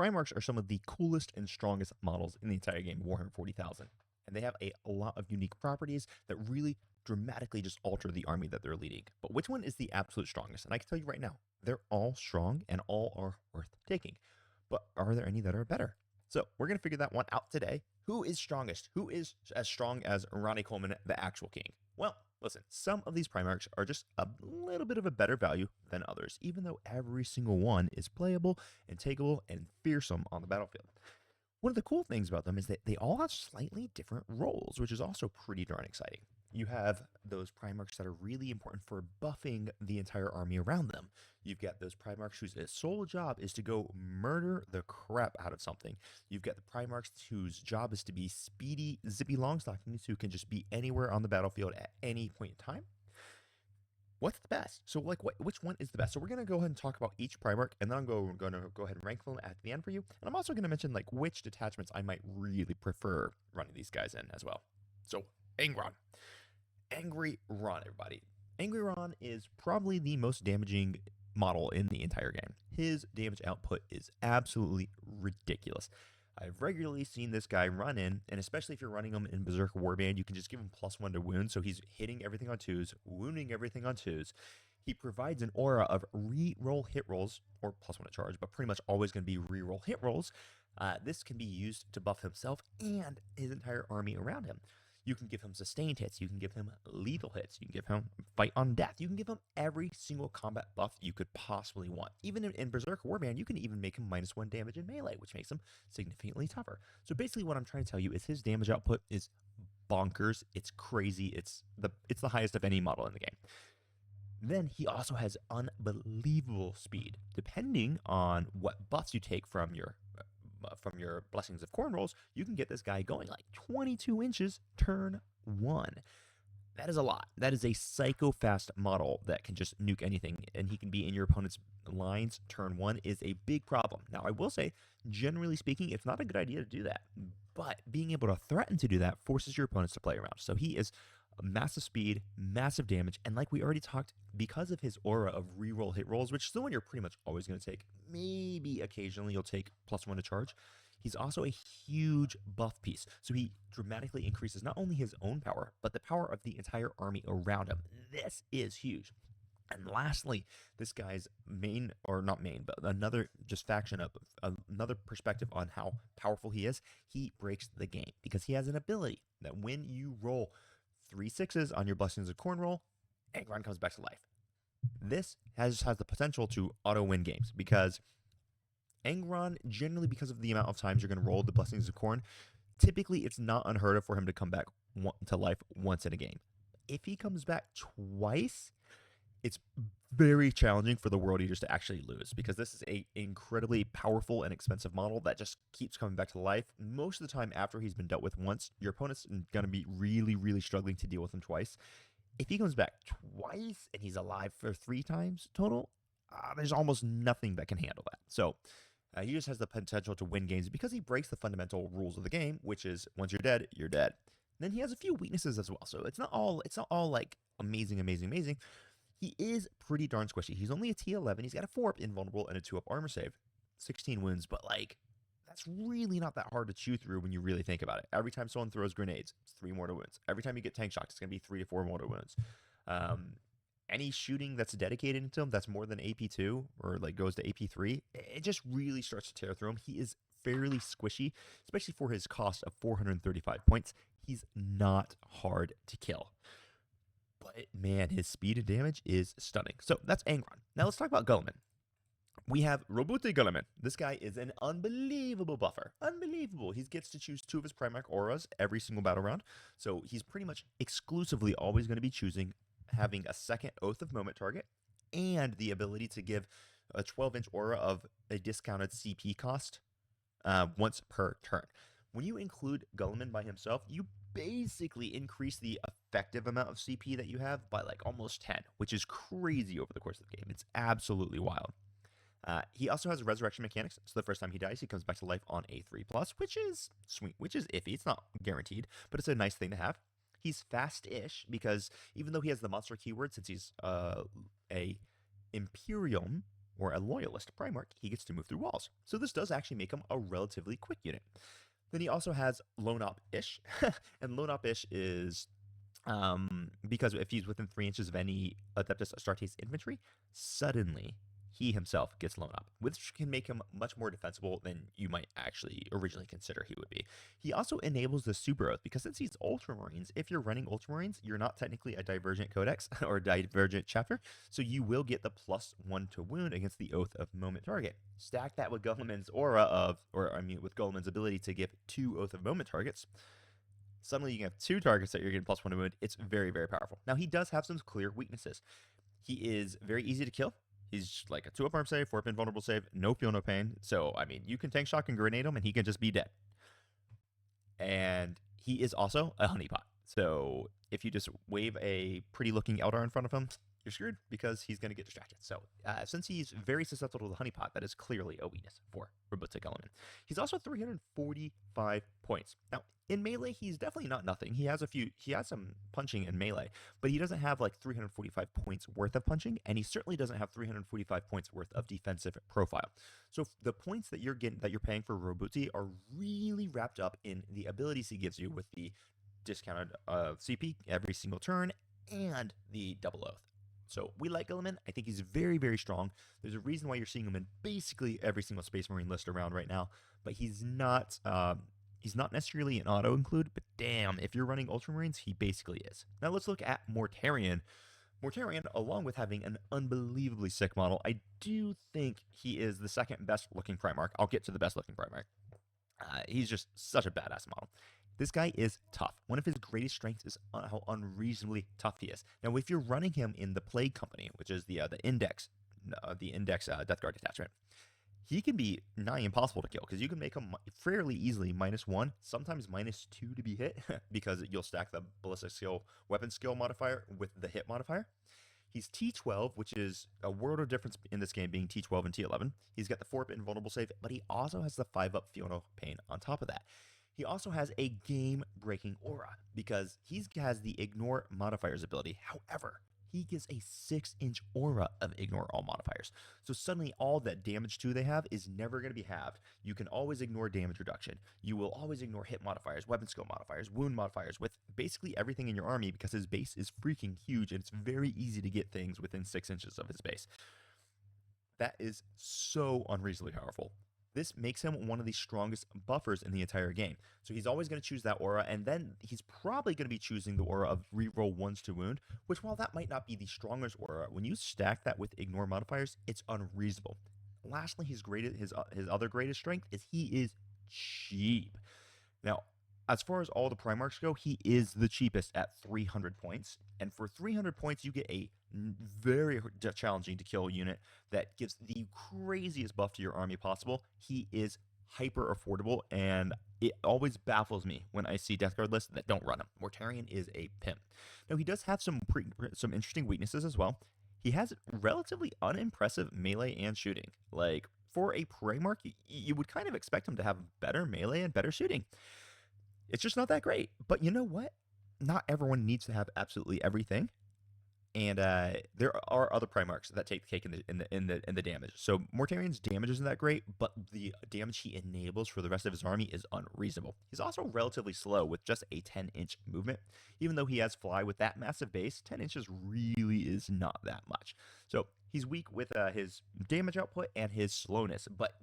Primarchs are some of the coolest and strongest models in the entire game, Warhammer 40,000. And they have a lot of unique properties that really dramatically just alter the army that they're leading. But which one is the absolute strongest? And I can tell you right now, they're all strong and all are worth taking. But are there any that are better? So we're going to figure that one out today. Who is strongest? Who is as strong as Ronnie Coleman, the actual king? Well, listen, some of these Primarchs are just a little bit of a better value than others, even though every single one is playable and takeable and fearsome on the battlefield. One of the cool things about them is that they all have slightly different roles, which is also pretty darn exciting. You have those Primarchs that are really important for buffing the entire army around them. You've got those Primarchs whose sole job is to go murder the crap out of something. You've got the Primarchs whose job is to be speedy, zippy longstockings who can just be anywhere on the battlefield at any point in time. What's the best? So, which one is the best? So, we're going to go ahead and talk about each Primarch, and then I'm going to go ahead and rank them at the end for you. And I'm also going to mention, which detachments I might really prefer running these guys in as well. So, Angron. Angry Ron, everybody. Angry Ron is probably the most damaging model in the entire game. His damage output is absolutely ridiculous. I've regularly seen this guy run in, and especially if you're running him in Berserk Warband, you can just give him +1 to wound, so he's hitting everything on 2s, wounding everything on 2s. He provides an aura of re-roll hit rolls, or +1 to charge, but pretty much always going to be re-roll hit rolls. This can be used to buff himself and his entire army around him. You can give him sustained hits, you can give him lethal hits, you can give him fight on death, you can give him every single combat buff you could possibly want. Even in Berserk Warband, you can even make him -1 damage in melee, which makes him significantly tougher. So basically what I'm trying to tell you is his damage output is bonkers, it's crazy, it's the highest of any model in the game. Then he also has unbelievable speed. Depending on what buffs you take from your Blessings of Corn rolls, you can get this guy going 22 inches turn 1. That is a lot. That is a psycho fast model that can just nuke anything, and he can be in your opponent's lines turn 1 is a big problem. Now, I will say, generally speaking, it's not a good idea to do that, but being able to threaten to do that forces your opponents to play around. So he is massive speed, massive damage, and like we already talked, because of his aura of reroll hit rolls, which is the one you're pretty much always going to take, maybe occasionally you'll take +1 to charge, he's also a huge buff piece. So he dramatically increases not only his own power, but the power of the entire army around him. This is huge. And lastly, this guy's main, or not main, but another just faction of another perspective on how powerful he is, he breaks the game because he has an ability that when you roll 3 6s on your Blessings of Corn roll, Angron comes back to life. This has the potential to auto-win games because Angron, generally because of the amount of times you're going to roll the Blessings of Corn, typically it's not unheard of for him to come back to life once in a game. If he comes back twice, it's very challenging for the World Eaters to actually lose because this is a incredibly powerful and expensive model that just keeps coming back to life. Most of the time after he's been dealt with once, your opponent's going to be really, really struggling to deal with him twice. If he comes back twice and he's alive for 3 times total, there's almost nothing that can handle that. So he just has the potential to win games because he breaks the fundamental rules of the game, which is once you're dead, you're dead. And then he has a few weaknesses as well. So it's not all like amazing. He is pretty darn squishy. He's only a T11. He's got a 4-up invulnerable and a 2-up armor save. 16 wounds, but that's really not that hard to chew through when you really think about it. Every time someone throws grenades, it's 3 mortar wounds. Every time you get tank shocked, it's going to be 3 to 4 mortar wounds. Any shooting that's dedicated to him that's more than AP2 or goes to AP3, it just really starts to tear through him. He is fairly squishy, especially for his cost of 435 points. He's not hard to kill. But man, his speed and damage is stunning. So that's Angron. Now let's talk about Guilliman. We have Roboute Guilliman. This guy is an unbelievable buffer. Unbelievable. He gets to choose 2 of his Primarch auras every single battle round. So he's pretty much exclusively always going to be choosing having a second Oath of Moment target and the ability to give a 12-inch aura of a discounted CP cost once per turn. When you include Guilliman by himself, you basically increase the effective amount of CP that you have by almost 10, which is crazy over the course of the game. It's absolutely wild. He also has resurrection mechanics, so the first time he dies, he comes back to life on a 3+, which is sweet, which is iffy. It's not guaranteed, but it's a nice thing to have. He's fast-ish because even though he has the monster keyword, since he's a Imperium, or a loyalist Primarch, he gets to move through walls. So this does actually make him a relatively quick unit. Then he also has Lone Op-ish, and Lone Op-ish is because if he's within 3 inches of any Adeptus Astartes infantry, suddenly he himself gets Lone Op, which can make him much more defensible than you might actually originally consider he would be. He also enables the Super Oath, because since he's Ultramarines, if you're running Ultramarines, you're not technically a Divergent Codex or Divergent Chapter, so you will get the +1 to wound against the Oath of Moment target. Stack that with Guilliman's aura with Guilliman's ability to give 2 Oath of Moment targets. Suddenly you can have 2 targets that you're getting +1 to wound. It's very, very powerful. Now, he does have some clear weaknesses. He is very easy to kill. He's like a 2-up arm save, 4-up invulnerable save, no feel, no pain. So, I mean, you can tank shock and grenade him, and he can just be dead. And he is also a honeypot. So, if you just wave a pretty-looking Eldar in front of him, you're screwed because he's going to get distracted. So, since he's very susceptible to the honeypot, that is clearly a weakness for Roboute Guilliman. He's also 345 points. Now, in melee, he's definitely not nothing. He has some punching in melee, but he doesn't have like 345 points worth of punching, and he certainly doesn't have 345 points worth of defensive profile. So the points that you're paying for Roboute are really wrapped up in the abilities he gives you with the discounted CP every single turn and the double oath. So we like Guilliman. I think he's very, very strong. There's a reason why you're seeing him in basically every single Space Marine list around right now, but he's not necessarily an auto include, but damn, if you're running Ultramarines, he basically is. Now let's look at Mortarion. Mortarion, along with having an unbelievably sick model, I do think he is the second best looking Primarch. I'll get to the best looking Primarch. He's just such a badass model. This guy is tough. One of his greatest strengths is how unreasonably tough he is. Now, if you're running him in the Plague Company, which is the Index Death Guard detachment, he can be nigh impossible to kill because you can make him fairly easily -1, sometimes -2 to be hit because you'll stack the ballistic skill, weapon skill modifier with the hit modifier. He's T12, which is a world of difference in this game being T12 and T11. He's got the 4-up invulnerable save, but he also has the 5-up feel no pain on top of that. He also has a game-breaking aura because he has the ignore modifiers ability. However, he gets a 6-inch aura of ignore all modifiers. So suddenly all that damage 2 they have is never going to be halved. You can always ignore damage reduction. You will always ignore hit modifiers, weapon skill modifiers, wound modifiers with basically everything in your army because his base is freaking huge and it's very easy to get things within 6 inches of his base. That is so unreasonably powerful. This makes him one of the strongest buffers in the entire game. So he's always going to choose that aura, and then he's probably going to be choosing the aura of reroll 1s to wound, which while that might not be the strongest aura, when you stack that with ignore modifiers, it's unreasonable. Lastly, his other greatest strength is he is cheap. Now, as far as all the Primarchs go, he is the cheapest at 300 points. And for 300 points, you get a very challenging to kill unit that gives the craziest buff to your army possible. He is hyper affordable, and it always baffles me when I see Death Guard lists that don't run him. Mortarion is a pimp. Now, he does have some interesting weaknesses as well. He has relatively unimpressive melee and shooting. Like, for a Primarch, you would kind of expect him to have better melee and better shooting. It's just not that great. But you know what? Not everyone needs to have absolutely everything. And there are other Primarchs that take the cake in the damage. So Mortarion's damage isn't that great, but the damage he enables for the rest of his army is unreasonable. He's also relatively slow with just a 10-inch movement. Even though he has fly with that massive base, 10 inches really is not that much. So he's weak with his damage output and his slowness, but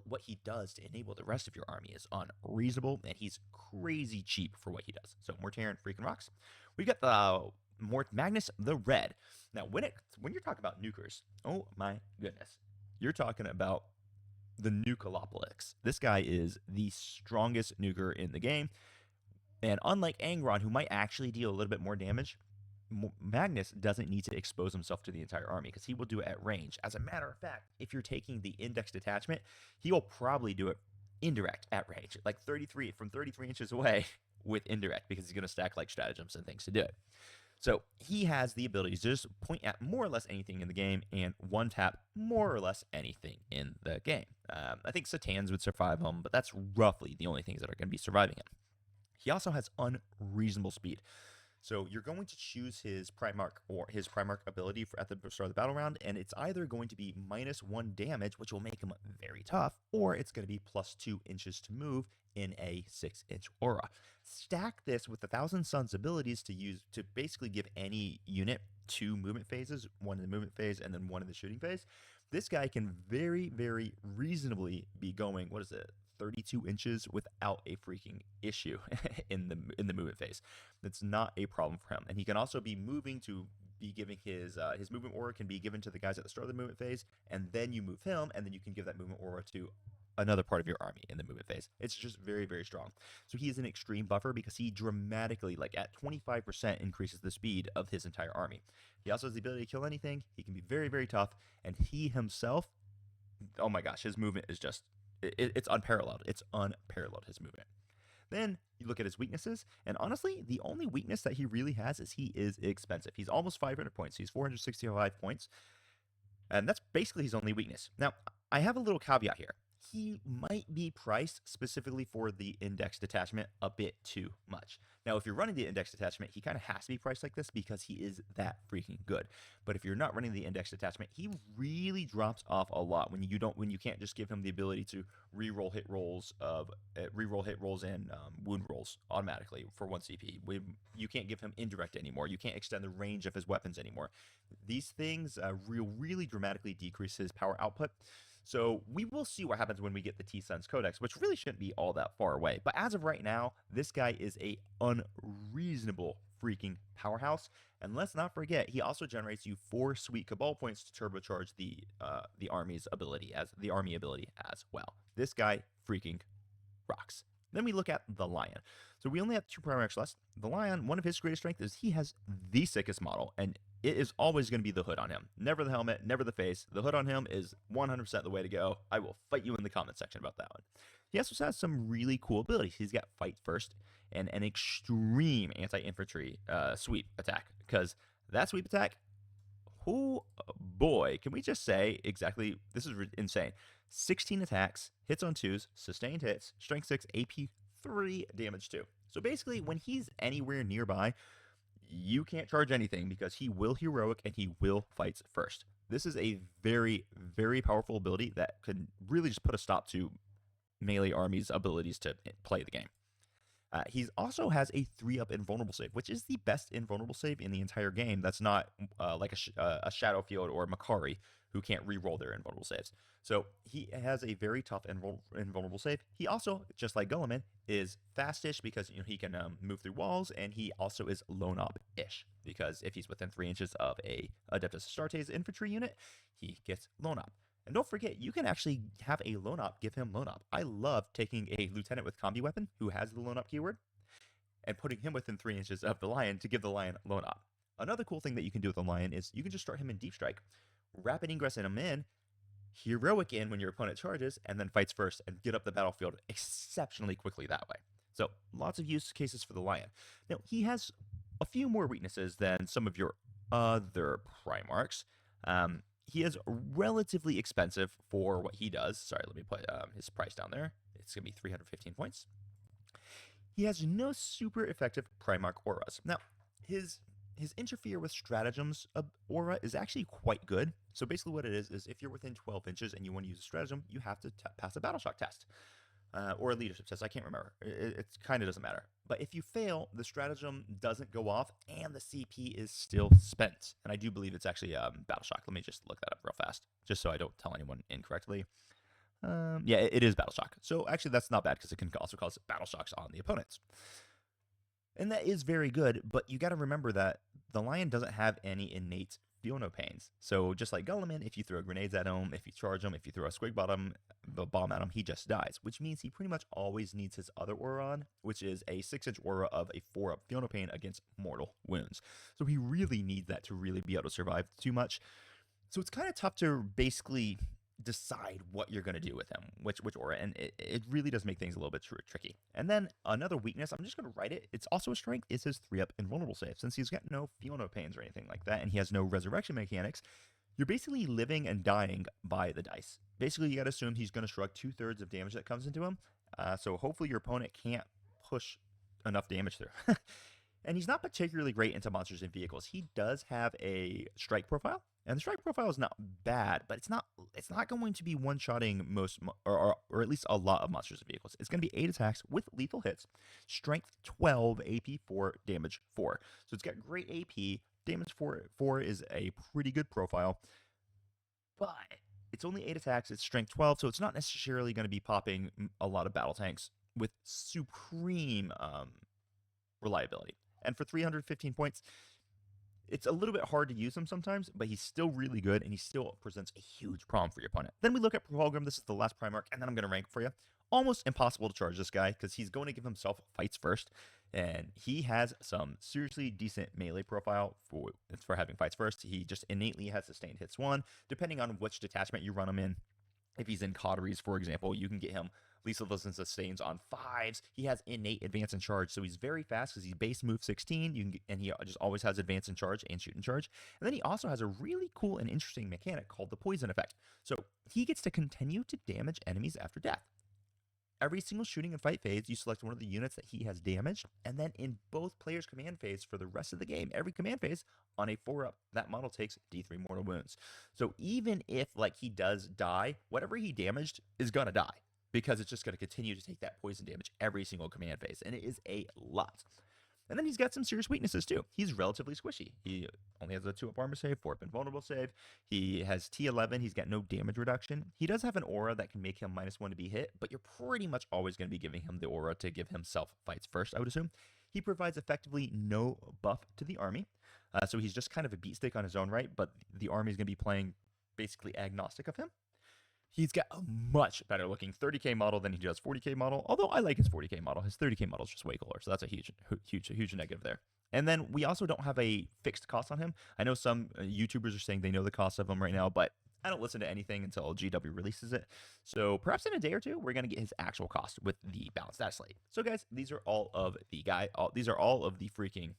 what he does to enable the rest of your army is unreasonable, and he's crazy cheap for what he does. So Mortarion freaking rocks. We got the Magnus the Red. Now, when you're talking about nukers, oh my goodness, you're talking about the Nucleopolis. This guy is the strongest nuker in the game, and unlike Angron, who might actually deal a little bit more damage, Magnus doesn't need to expose himself to the entire army because he will do it at range. As a matter of fact, if you're taking the index detachment, he will probably do it indirect at range, like 33 inches away with indirect, because he's going to stack like stratagems and things to do it. So he has the ability to just point at more or less anything in the game and one-tap more or less anything in the game. I think Satans would survive him, but that's roughly the only things that are going to be surviving him. He also has unreasonable speed. So you're going to choose his Primarch or his Primarch ability at the start of the battle round, and it's either going to be -1 damage, which will make him very tough, or it's going to be +2 inches to move in a 6-inch aura. Stack this with the Thousand Suns abilities to use to basically give any unit 2 movement phases, one in the movement phase and then one in the shooting phase. This guy can very, very reasonably be going, 32 inches without a freaking issue in the movement phase. That's not a problem for him. And he can also be moving to be giving his movement aura can be given to the guys at the start of the movement phase, and then you move him, and then you can give that movement aura to another part of your army in the movement phase. It's just very, very strong. So he is an extreme buffer because he dramatically, like at 25%, increases the speed of his entire army. He also has the ability to kill anything. He can be very, very tough, and he himself, oh my gosh, his movement is just, it's unparalleled. It's unparalleled, his movement. Then you look at his weaknesses, and honestly, the only weakness that he really has is he is expensive. He's almost 500 points. He's 465 points, and that's basically his only weakness. Now, I have a little caveat here. He might be priced specifically for the index detachment a bit too much. Now, if you're running the index detachment, he kind of has to be priced like this because he is that freaking good. But if you're not running the index detachment, he really drops off a lot when you can't just give him the ability to reroll hit rolls and wound rolls automatically for 1 CP. You can't give him indirect anymore. You can't extend the range of his weapons anymore. These things really dramatically decrease his power output. So we will see what happens when we get the T-Suns Codex, which really shouldn't be all that far away. But as of right now, this guy is a unreasonable freaking powerhouse. And let's not forget, he also generates you 4 sweet Cabal points to turbocharge the army ability as well. This guy freaking rocks. Then we look at the Lion. So we only have 2 Primarchs left. The Lion, one of his greatest strengths is he has the sickest model, and it is always going to be the hood on him. Never the helmet, never the face. The hood on him is 100% the way to go. I will fight you in the comment section about that one. He also has some really cool abilities. He's got Fight First and an extreme anti-infantry sweep attack, because that sweep attack, oh boy, can we just say exactly, this is insane. 16 attacks, hits on 2s, sustained hits, strength 6, AP 3, damage 2. So basically, when he's anywhere nearby, you can't charge anything because he will heroic and he will fight first. This is a very, very powerful ability that can really just put a stop to melee armies' abilities to play the game. He also has a 3-up invulnerable save, which is the best invulnerable save in the entire game. That's not like a Shadowfield or Makari, who can't re-roll their invulnerable saves. So he has a very tough invulnerable save. He also, just like Guilliman, is fastish because he can move through walls, and he also is lone op-ish because if he's within 3 inches of a Adeptus Astartes infantry unit, he gets lone op. And don't forget, you can actually have a lone op give him lone op. I love taking a lieutenant with combi weapon who has the lone op keyword and putting him within 3 inches of the Lion to give the Lion lone op. Another cool thing that you can do with the Lion is you can just start him in deep strike, rapid ingress in him in, heroic in when your opponent charges, and then fights first and get up the battlefield exceptionally quickly that way. So lots of use cases for the Lion. Now, he has a few more weaknesses than some of your other Primarchs. He is relatively expensive for what he does. Sorry, let me put his price down there. It's going to be 315 points. He has no super effective Primarch auras. Now, his interfere with stratagems aura is actually quite good. So basically what it is if you're within 12 inches and you want to use a stratagem, you have to pass a battle shock test. Or a leadership test, I can't remember. It kind of doesn't matter. But if you fail, the stratagem doesn't go off, and the CP is still spent. And I do believe it's actually Battle Shock. Let me just look that up real fast, just so I don't tell anyone incorrectly. Yeah, it is Battle Shock. So actually, that's not bad, because it can also cause Battle Shocks on the opponents. And that is very good, but you got to remember that the Lion doesn't have any innate Fiono pains. So just like Guilliman, if you throw grenades at him, if you charge him, if you throw a squig bomb at him, he just dies, which means he pretty much always needs his other aura on, which is a 6-inch aura of a 4-up Fiono pain against mortal wounds. So he really needs that to really be able to survive too much. So it's kind of tough to basically decide what you're going to do with him, which aura, and it really does make things a little bit tricky. And then another weakness, I'm just going to write it, it's also a strength, is his 3-up invulnerable save. Since he's got no Fiono pains or anything like that, and he has no resurrection mechanics, you're basically living and dying by the dice. Basically, you got to assume he's going to shrug 2/3 of damage that comes into him, so hopefully your opponent can't push enough damage through. And he's not particularly great into monsters and vehicles. He does have a strike profile, and the strike profile is not bad, but it's not going to be one-shotting or at least a lot of monsters and vehicles. It's going to be 8 attacks with lethal hits, strength 12, AP 4, damage 4. So it's got great AP. Damage 4 is a pretty good profile, but it's only 8 attacks. It's strength 12, so it's not necessarily going to be popping a lot of battle tanks with supreme reliability. And for 315 points, it's a little bit hard to use him sometimes, but he's still really good, and he still presents a huge problem for your opponent. Then we look at Fulgrim. This is the last Primarch, and then I'm going to rank for you. Almost impossible to charge this guy because he's going to give himself fights first, and he has some seriously decent melee profile for having fights first. He just innately has sustained hits 1, depending on which detachment you run him in. If he's in Coteries, for example, you can get him lethal and sustains on 5s. He has innate advance and charge, so he's very fast because he's base move 16. And he just always has advance and charge and shoot and charge. And then he also has a really cool and interesting mechanic called the poison effect. So he gets to continue to damage enemies after death. Every single shooting and fight phase, you select one of the units that he has damaged, and then in both players' command phase for the rest of the game, every command phase on a 4-up, that model takes D3 mortal wounds. So even if he does die, whatever he damaged is gonna die, because it's just going to continue to take that poison damage every single command phase, and it is a lot. And then he's got some serious weaknesses too. He's relatively squishy. He only has a 2-up armor save, 4-up invulnerable save. He has T11. He's got no damage reduction. He does have an aura that can make him -1 to be hit, but you're pretty much always going to be giving him the aura to give himself fights first, I would assume. He provides effectively no buff to the army, so he's just kind of a beat stick on his own right, but the army is going to be playing basically agnostic of him. He's got a much better looking 30k model than he does 40k model, although I like his 40k model. His 30k model is just way cooler, so that's a huge negative there. And then we also don't have a fixed cost on him. I know some YouTubers are saying they know the cost of him right now, but I don't listen to anything until GW releases it. So perhaps in a day or two, we're going to get his actual cost with the balanced stat slate. So guys, these are all of the freaking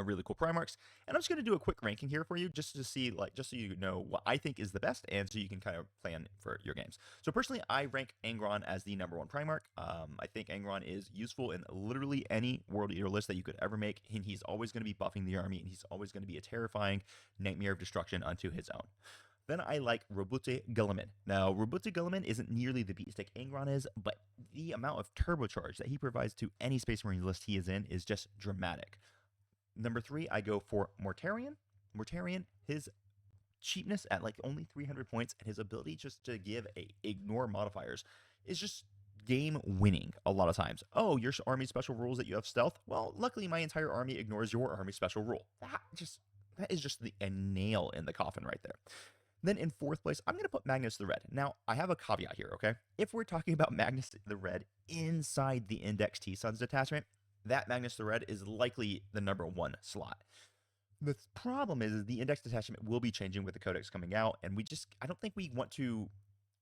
really cool Primarchs, and I'm just going to do a quick ranking here for you just to see, just so you know what I think is the best, and so you can kind of plan for your games. So personally, I rank Angron as the #1 Primarch. I think Angron is useful in literally any World Eater list that you could ever make, and he's always going to be buffing the army, and he's always going to be a terrifying nightmare of destruction unto his own. Then I like Roboute Guilliman. Now, Roboute Guilliman isn't nearly the beatstick Angron is, but the amount of turbocharge that he provides to any Space Marine list he is in is just dramatic. Number 3, I go for Mortarion. Mortarion, his cheapness at only 300 points and his ability just to give ignore modifiers is just game winning a lot of times. Oh, your army special rules that you have stealth? Well, luckily my entire army ignores your army special rule. That is just a nail in the coffin right there. Then in 4th place, I'm going to put Magnus the Red. Now, I have a caveat here, okay? If we're talking about Magnus the Red inside the Index T-Sons detachment, that Magnus the Red is likely the #1 slot. The problem is the Index detachment will be changing with the Codex coming out, and I don't think we want to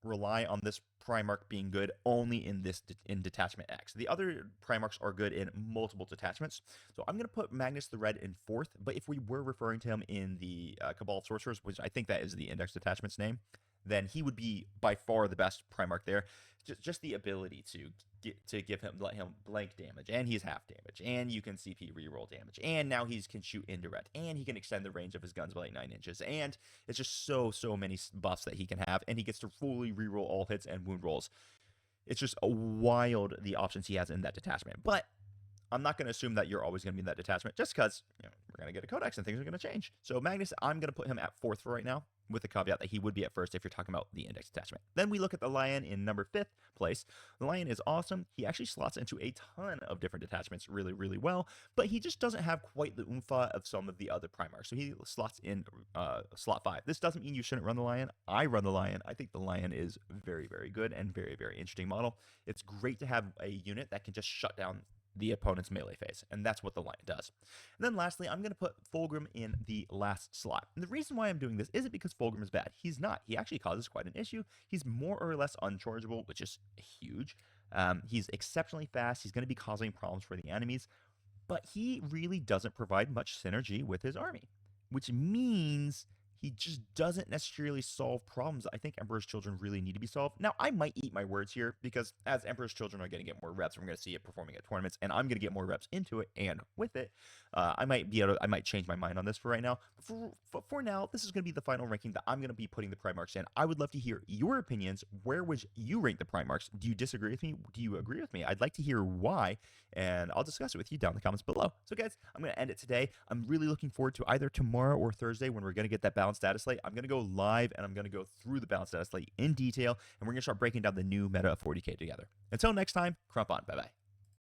rely on this Primarch being good only in Detachment X. The other Primarchs are good in multiple detachments, so I'm going to put Magnus the Red in 4th, but if we were referring to him in the Cabal of Sorcerers, which I think that is the Index detachment's name, then he would be by far the best Primarch there. Just the ability let him blank damage, and he's half damage, and you can CP reroll damage, and now he can shoot indirect, and he can extend the range of his guns by 9 inches, and it's just so many buffs that he can have, and he gets to fully reroll all hits and wound rolls. It's just wild the options he has in that detachment, but I'm not going to assume that you're always going to be in that detachment just because we're going to get a Codex and things are going to change. So Magnus, I'm going to put him at 4th for right now, with the caveat that he would be at 1st if you're talking about the Index detachment. Then we look at the Lion in number 5th place. The Lion is awesome. He actually slots into a ton of different detachments really, really well, but he just doesn't have quite the oompha of some of the other Primarchs. So he slots in slot 5. This doesn't mean you shouldn't run the Lion. I run the Lion. I think the Lion is very, very good and very, very interesting model. It's great to have a unit that can just shut down the opponent's melee phase, and that's what the Lion does. And then lastly, I'm going to put Fulgrim in the last slot. And the reason why I'm doing this isn't because Fulgrim is bad. He's not. He actually causes quite an issue. He's more or less unchargeable, which is huge. He's exceptionally fast. He's going to be causing problems for the enemies, but he really doesn't provide much synergy with his army, which means he just doesn't necessarily solve problems I think Emperor's Children really need to be solved. Now, I might eat my words here because as Emperor's Children are going to get more reps, we're going to see it performing at tournaments, and I'm going to get more reps into it. And with it, I might change my mind on this for right now. But for now, this is going to be the final ranking that I'm going to be putting the Primarchs in. I would love to hear your opinions. Where would you rank the Primarchs? Do you disagree with me? Do you agree with me? I'd like to hear why, and I'll discuss it with you down in the comments below. So guys, I'm going to end it today. I'm really looking forward to either tomorrow or Thursday when we're going to get that balanced data slate. I'm going to go live and I'm going to go through the balanced data slate in detail, and we're going to start breaking down the new meta of 40k together. Until next time, crump on. Bye-bye.